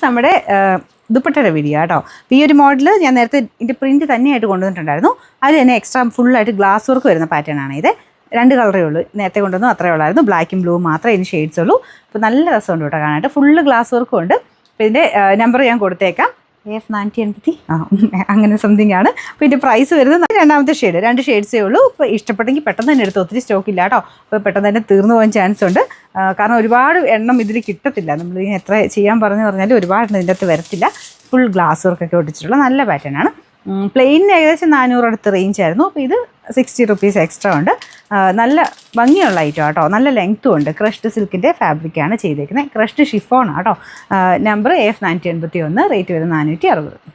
നമ്മുടെ ദുപ്പട്ടയുടെ വീഡിയോ കേട്ടോ. അപ്പോൾ ഈ ഒരു മോഡൽ ഞാൻ നേരത്തെ ഇതിൻ്റെ പ്രിൻറ്റ് തന്നെയായിട്ട് കൊണ്ടുവന്നിട്ടുണ്ടായിരുന്നു. അതിൽ തന്നെ എക്സ്ട്രാ ഫുള്ളായിട്ട് ഗ്ലാസ് വർക്ക് വരുന്ന പാറ്റേൺ ആണ് ഇത്. 2 കളറേ ഉള്ളൂ, നേരത്തെ കൊണ്ടുവന്നു അത്രേ ഉള്ളായിരുന്നു. ബ്ലാക്കും ബ്ലൂ മാത്രമേ ഇതിന് ഷെയ്ഡ്സ് ഉള്ളൂ. അപ്പോൾ നല്ല രസമുണ്ട് കേട്ടോ കാണാനായിട്ട്. ഫുള്ള് ഗ്ലാസ് വർക്കും ഉണ്ട്. അപ്പോൾ ഇതിൻ്റെ നമ്പർ ഞാൻ കൊടുത്തേക്കാം, AF480 അങ്ങനെ സംതിങ് ആണ്. അപ്പോൾ ഇതിൻ്റെ പ്രൈസ് വരുന്നത് 2ാമത്തെ ഷെയ്ഡ്, 2 ഷെയ്ഡ്സേ ഉള്ളൂ. ഇപ്പോൾ ഇഷ്ടപ്പെട്ടെങ്കിൽ പെട്ടെന്ന് തന്നെ എടുത്ത്, ഒത്തിരി സ്റ്റോക്ക് ഇല്ല കേട്ടോ. അപ്പോൾ പെട്ടെന്ന് തന്നെ തീർന്നു പോകാൻ ചാൻസ് ഉണ്ട്. കാരണം ഒരുപാട് എണ്ണം ഇതിൽ കിട്ടത്തില്ല. നമ്മൾ എത്ര ചെയ്യാൻ പറഞ്ഞാലും ഒരുപാട് ഇതിൻ്റെ അകത്ത് വരത്തില്ല. ഫുൾ ഗ്ലാസ് വർക്കൊക്കെ ഒട്ടിച്ചിട്ടുള്ള നല്ല പാറ്റേൺ ആണ്. പ്ലെയിനിന് ഏകദേശം 400 അടുത്ത് റേഞ്ച് ആയിരുന്നു. അപ്പോൾ ഇത് 60 റുപ്പീസ് എക്സ്ട്രാ ഉണ്ട്. നല്ല ഭംഗിയുള്ള ഐറ്റം കേട്ടോ, നല്ല ലെങ്ത്തും ഉണ്ട്. ക്രഷ്ഡ് സിൽക്കിൻ്റെ ഫാബ്രിക്കാണ് ചെയ്തേക്കുന്നത്. ക്രഷ്ഡ് ഷിഫോൺ കേട്ടോ. നമ്പർ AF481, റേറ്റ് വരുന്നത് 460.